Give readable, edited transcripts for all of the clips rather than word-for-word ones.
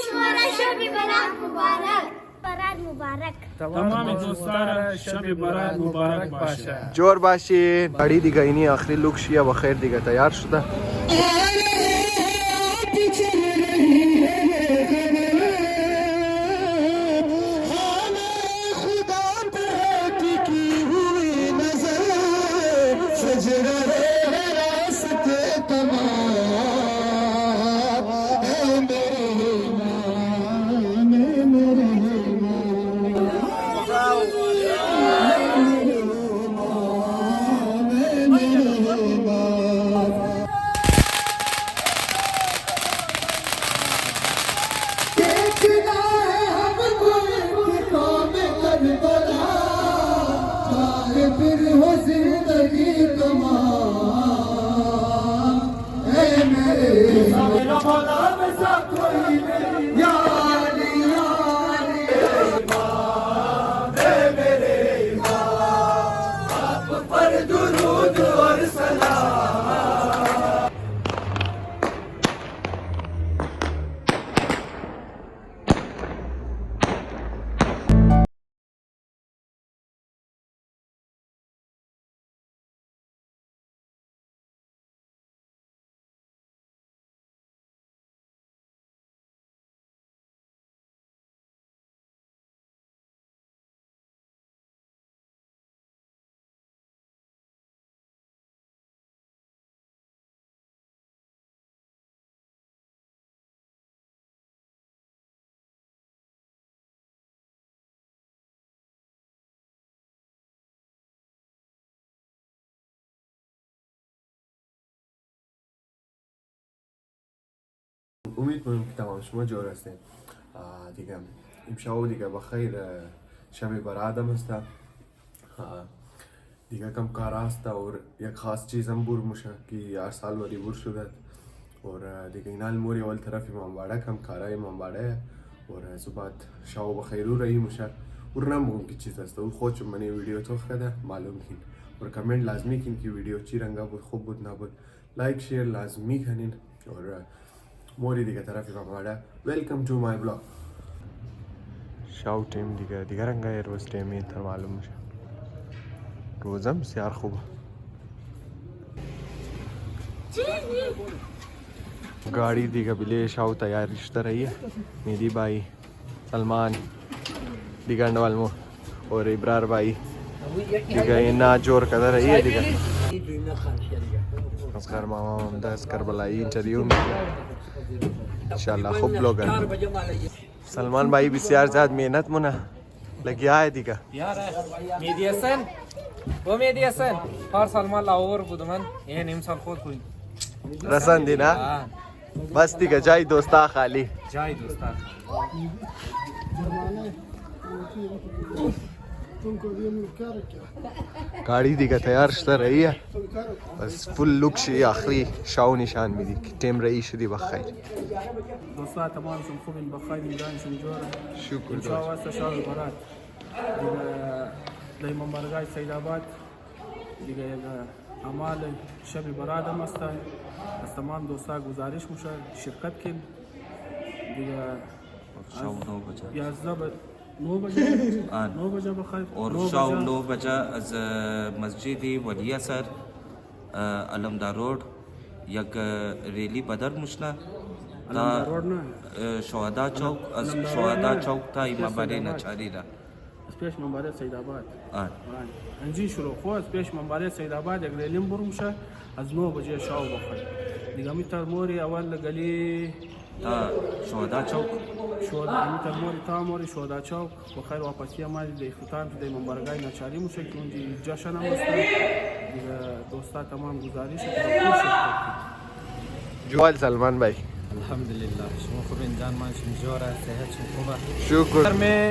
तुम्हारा शब बारात मुबारक, बारात मुबारक। तमाम दोस्तारा शब बारात मुबारक बाशा. जोर باشین. गाडी دیگه اینی آخری لوک شیه و خیر دیگه تیار شده. امید می‌کنم که تمام شما جور هستین دیگه امشب دیگه بخیر شب برات هم هست دیگه کم کار هست और یک خاص چیز هم بور میشه که هر سال وری بور شده और دیگه اینا الموری اول طرف امام باڑا کم کارای امام باڑا और صبح شب بخیر رही میشه और نمیگم که چیز هست और خودش من ویدیو تو خدا معلوم کین और کامنت لازمی کین که ویدیو چی رنگا بود خوب بود نبود لایک شیر لازمی کنین और موری دیگه طرف امام باڑا ویلکم ٹو مای بلاگ شاو ټیم دیگه رنگا روز ټیم تر معلوم میشه روزم بسیار خوبه गाड़ी دیگه بله شاو تیاری شده رही है मेरी भाई सलमान دیگه नवलमो और इब्रार भाई دیگه اینا جور کده رही है دیگه اسکر ماما ممده اسکر بلایی انٹرویو میکنه انشاءالله خوب ब्लॉगर सलमान भाई بسیار زیاد मेहनत مونه لگیا है دیگه यार मेहदी हसन वो मेहदी हसन हर सलमान लाहौर बुदमन ये निम साल खोद कोई रसन دینا बस دیگه جای دوستا خالی جای دوستا गाड़ी دیگه تیار شده رही है بس فل لوک شی آخری شاو نشان میدی که تیم رئی شدی بخیر دوستا تمام شم خوب بخیر میدان شم جوره شکر ان شاء الله شاو برات دایما برگای سید آباد دیگه اعمال شب برات هم است از تمام دوستا گزارش میشه شرکت کن دیگه شام 9 بجه 11 9 بجه بخیر और शाम 9 बजे از مسجد ولی اثر علمدار روड یک ریلی بدر مشنا شهدا چوک از شهدا چوک تا امامباره نچاری را سپیش منبره سید آباد انجی شروع خو سپیش منبره سید آباد یک ریلیم برو میشه از 9 بجه شاو بخیر دیگه میتر موری اول گلی تا شهدا چوک شهدا میتر موری تا موری شهدا چوک بخیر واپسی مال د اختتام د منبرگاه نچاری میشه که اونجا جشن هم است دیگه دوستا تمام گزارش جوال सलमान भाई अल्हम्दुलिल्लाह شما خوبین جان من شما جوره صحت شما خوبه شکر मैं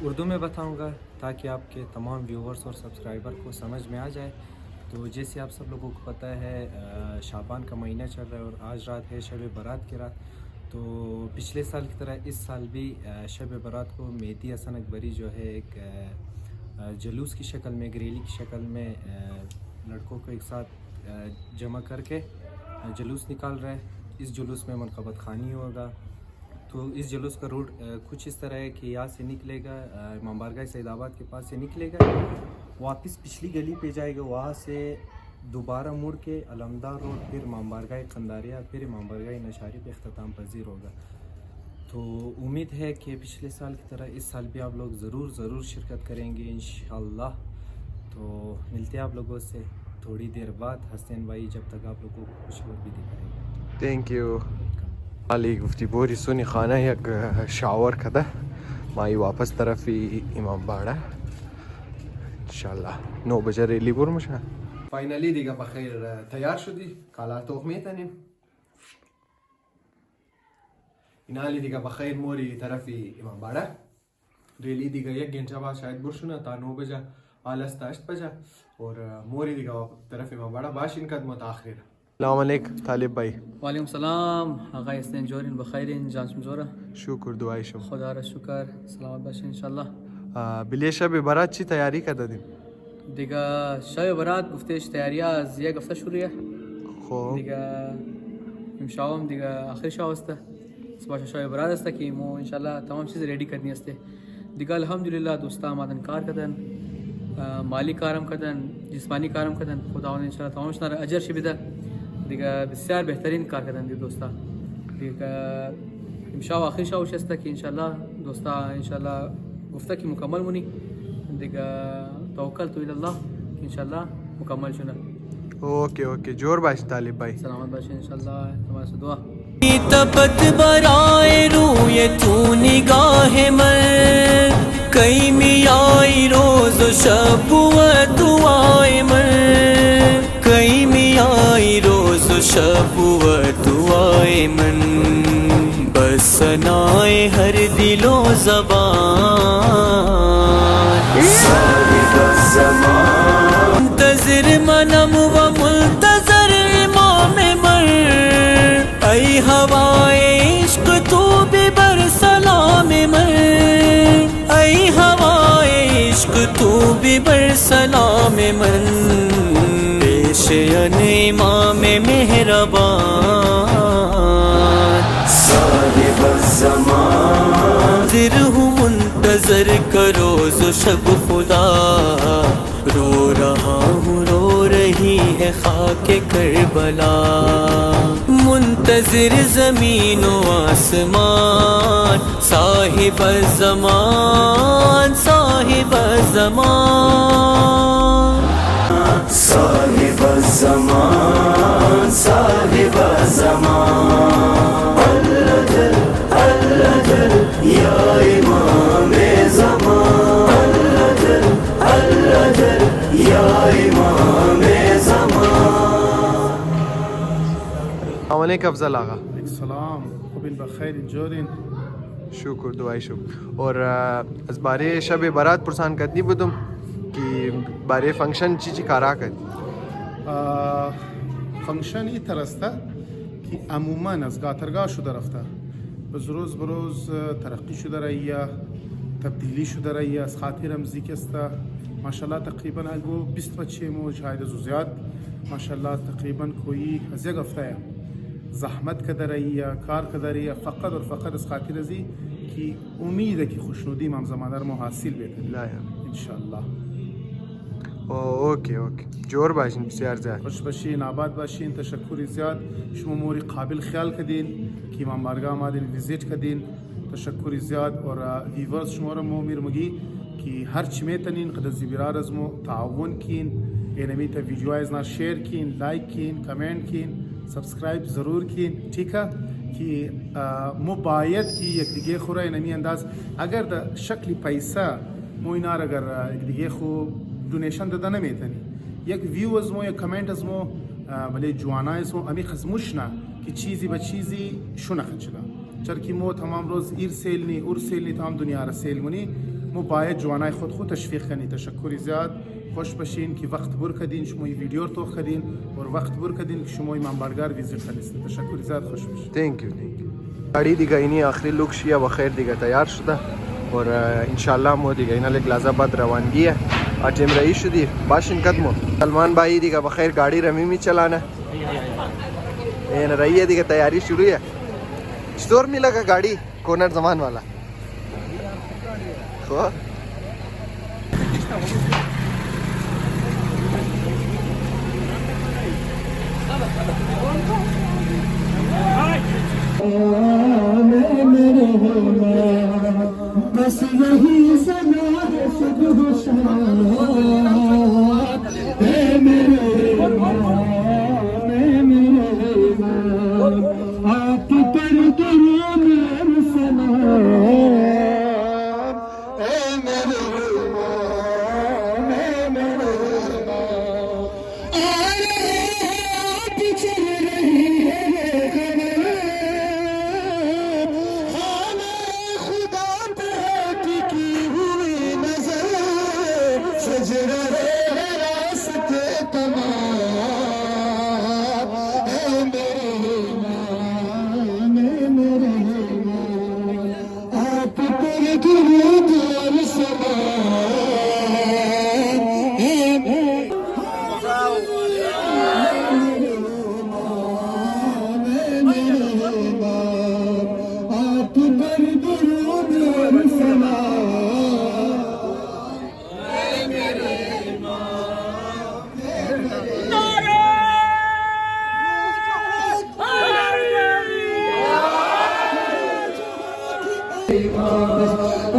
उर्दू में बताऊंगा ताकि आपके तमाम व्यूवर्स और सब्सक्राइबर को समझ में आ जाए तो जैसे आप सब लोगों को पता है शाबान का महीना चल रहा है और आज रात है शब बारात की रात तो पिछले साल की तरह इस साल भी शब बारात को मेहदी हसन अकबरी जो है एक जुलूस की शक्ल में एक रैली की शक्ल में लड़कों को एक साथ जमा करके जुलूस निकाल रहे हैं इस जुलूस में मनक़बत ख़ानी होगा तो इस जुलूस का रूट कुछ इस तरह है कि यहाँ से निकलेगा इमाम बारगाह सैदाबाद के पास से निकलेगा, वापस पिछली गली पे जाएगा, वहाँ से दोबारा मुड़ के अलमदार रोड, फिर इमाम बारगाह कंदारिया, फिर इमाम बारगाह नशारी पे अख्ताम पजीर होगा। तो उम्मीद है कि पिछले साल की तरह इस साल भी आप लोग ज़रूर शिरकत करेंगे इंशाअल्लाह। तो मिलते हैं आप लोगों से थोड़ी देर बाद, हसन भाई जब तक आप लोगों को कुछ और भी दिखाएंगे। थैंक यू अली गुफ्ती बोरी सुनी खाना एक शावर कदा माई वापस तरफ ही इमाम बाड़ा इंशाल्लाह 9 बजे रेली बुर मुशा फाइनली दिगा बखैर तैयार शुदी काला तोखमेतन इनाली दिगा बखैर मोरी तरफी इमाम बाड़ा रेली दिगा 1 घंटा बाद शायद बुरशुना था 9 बजा आलस 8 बजा और मोरी दिगा तरफ इमाम बाड़ा बाशिन कद मुताखिर। अस्सलाम वालेकुम तालिब भाई। वालेकुम सलाम आगा इसने जोरिन बखैरिन जान जोरा शुक्र दुआई शुभ खुदा रा शुक्र सलामत बाश इंशाल्लाह। बिले शब बारात ची तैयारी कर दिन दिगा शब बारात गुफ्तेश तैयारियां जिया गफ्ता शुरू है खो दिगा इमशाओम दिगा आखिर शाह वस्ता सुबह शब बारात वस्ता की मो इंशाल्लाह तमाम चीज़ें रेडी करनी हस्ते दिगा अल्हम्दुलिल्लाह दोस्ता मादन कार कदन माली कारम कदन जिस्मानी कारम कदन खुदा इंशाल्लाह तमाम शनार अजर शिबिदा दिगा बस्यार बेहतरीन कार कदन दी दोस्ता दिगा इमशा आखिर शाह वस्ता की इंशाल्लाह दोस्ता इंशाल्लाह गुफ्ता की मुकम्मल मुनी दिगा तवक्कल तो इल्लाह इंशाल्लाह मुकम्मल शुना। ओके ओके जोर बाश तालिब भाई सलामत बाश इंशाल्लाह तुम्हारे से दुआ तपत बराए रूए तू निगाह मर कई मियाई रोज शब तू आए मर कई मियाई रोज शब तू आए मन बस सनाए हर दिलो ज़बान मुंतज़िर मनम व मुल्तज़र इमाम मर ऐ हवाए इश्क तू भी बर सलाम मर ऐ हवाए इश्क तू भी बर सलाम मन पेश अने इमाम मेहरबान साहिब ज़मान दिर हूँ मुंतज़र करो जो शब खुदा रो रहा हूँ रो रही है खाके करबला मुंतज़िर ज़मीन व आसमान साहिब ज़मान साहिब ज़मान साहिब ज़मान साहिब ज़मान अल्लाह या इमाम ज़मान अल्लाह या इमाम ज़मान। वालेकुम अफजल आगा सलाम बिन बखैर जोरिन शुक्र दुआई शुभ और अज बारे शब बारात पुरसान कदनी बुदम कि बारे फंक्शन चीज कारा कर फंक्शन ई तरस्ता कि अमूमन از गातरगा शुदा रफ्ता बस बरोज तरक्की शुदा रही तब्दीली शुदा रही از खातिर रमजी कस्ता माशाल्लाह तकरीबन अगो 20 बच्चे मो शायद ज़्यादा माशाल्लाह तकरीबन कोई अज़ हफ्ता है ज़हमत कदर रही कार कदर रही फ़कत और फ़कत इस खातिर रजी कि उम्मीद है कि खुशनुदी इमाम ज़मादार में हासिल बेहतर इंशाअल्लाह। ओके ओके जोर बाशिन बसियार ज़्यादा खुश बशीन आबाद बाशीन तशक्कुर ज़्याद शुमा मोरी काबिल ख्याल का दिन कि इमाम बारगाह मादिन विज़िट का दिन तशक्कुर ज़्याद और वीवर्स शुमार मोमिर मगी कि हर चमे तनीन कदज़ी बिरार अज़मो ताउन कीन एनमी त वीडियो आइज ना शेयर कीन लाइक कीन कमेंट कीन सब्सक्राइब ज़रूर कीन ठीक है कि मुबायत की एक दिगे खुरा एनमी अंदाज अगर द शक्ल पैसा मोइनार अगर एक दिगे खो डोनेशन दना मेतनी एक व्यू अज़मो या कमेंट अज़मो भले जुआना अज़मो अमी खजमुशना कि चीज़ी बचीज़ी शुना खचला चरकी मो तमाम रोज़ ईर सेलनी उर सेलनी तमाम दुनिया रसेल मुनी मुबायत जुआना खुद तशवीक़ करनी तशक्कुर ज़्याद खुश बशीन कि वक्त बुर कदीन शुमोई वीडियो तो कदीन और वक्त बुर कदीन शुमोई इमाम बारगाह विजिट कदीन तशक्कुर ज़्याद खुश बशीन थैंक यू गाड़ी दिगा इन्हीं आखिरी लुक शिया बखैर दिगा तैयार शुदा और इंशाल्लाह मो दिगा इन्हें लाजाबाद रवानगी है आजम रही शुदी बाशिन कदमो सलमान भाई दिगा बखैर गाड़ी रमी में चलाना रही है दिगा तैयारी शुरू है स्टोर मिला का गाड़ी कोनर जमान वाला को बस यही सना है सुबह आप पर दुरूद सना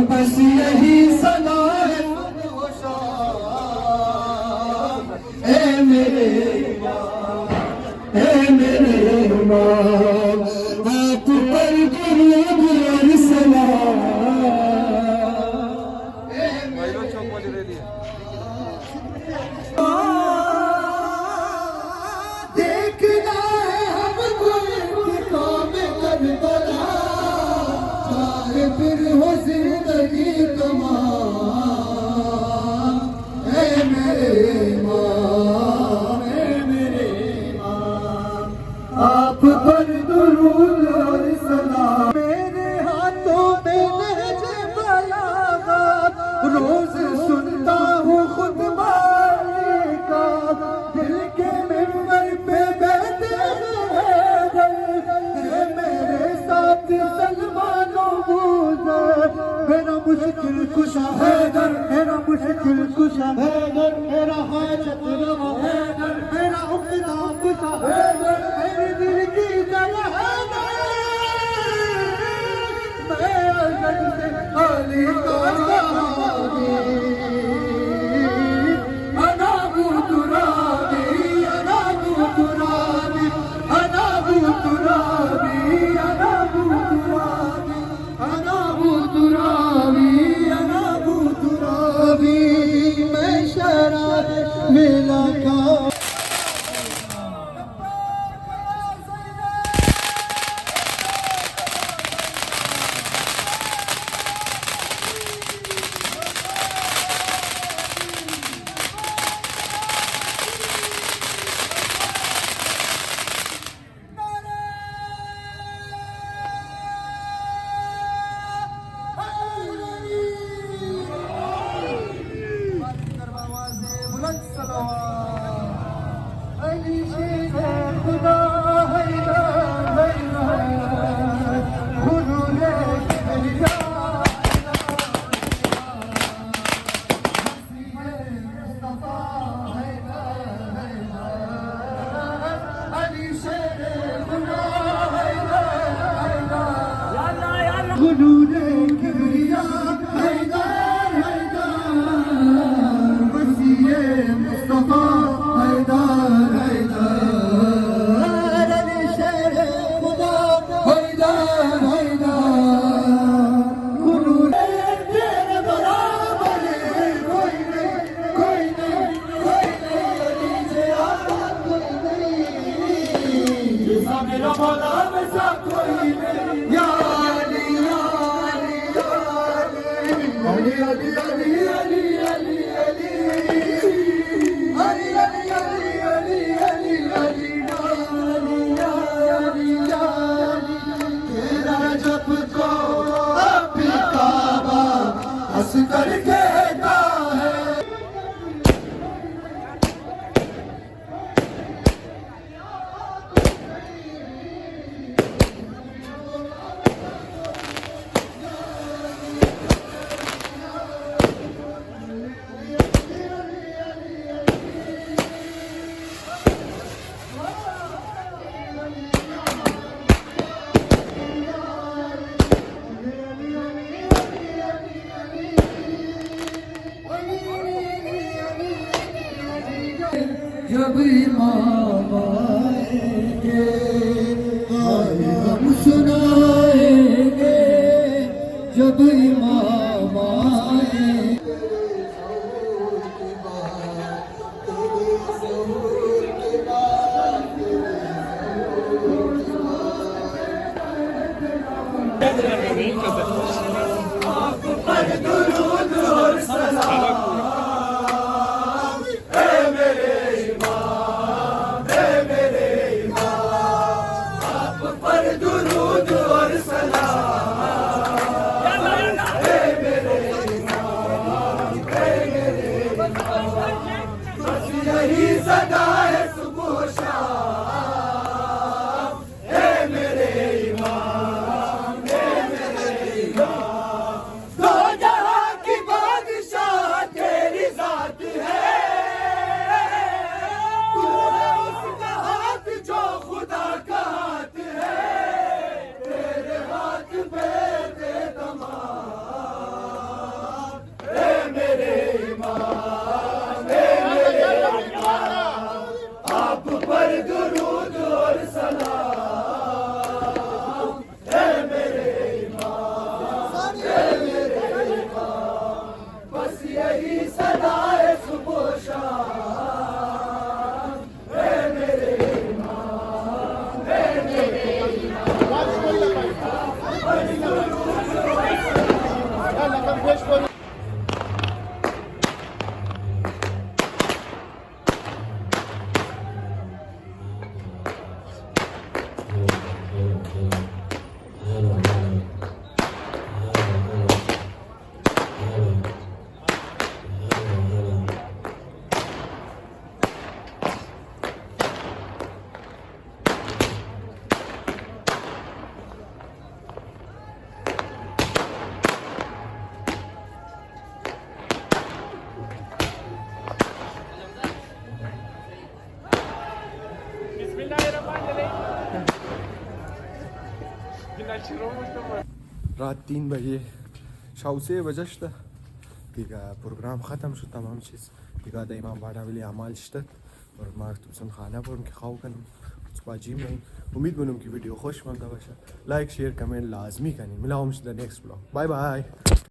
बस यही सना है ए मेरे इमाम आप पर दुरूद सलाम देखना है हमको काम करबला चाहे फिर हो जिंदगी तमाम ऐ मेरे इमाम आप पर दुरूद और सलाम मेरे हाथों में नहजे बलागत रोज सुनता हूँ खुतबा का दिल के मिंबर पे बैठे हैं मेरे साथ सलमानो बूज़र मेरा मुश्किल कुशा हैदर मेरा मुश्किल कुशा हैदर मेरा हाजत रवा हैदर मेरा उक़दा कुशा हैदर मेरे दिल की जगह हैदर मैं अज़ल से खाली मेला का जब इमाम आएंगे आए हम सुनाएंगे जब इमाम आएंगे। रात 3 बजे शाउसे वजश था دیگه پروگرام ختم شد تمام چیز دیگه در امام بادا ولی اعمال شد اور ما تو خانه برم که خواهم کنم صبح جیم ریم امید کنم که ویدیو خوش مانده باشه لایک شیر کامنت لازمی کنین ملاقات در نیکست بلاگ بای بای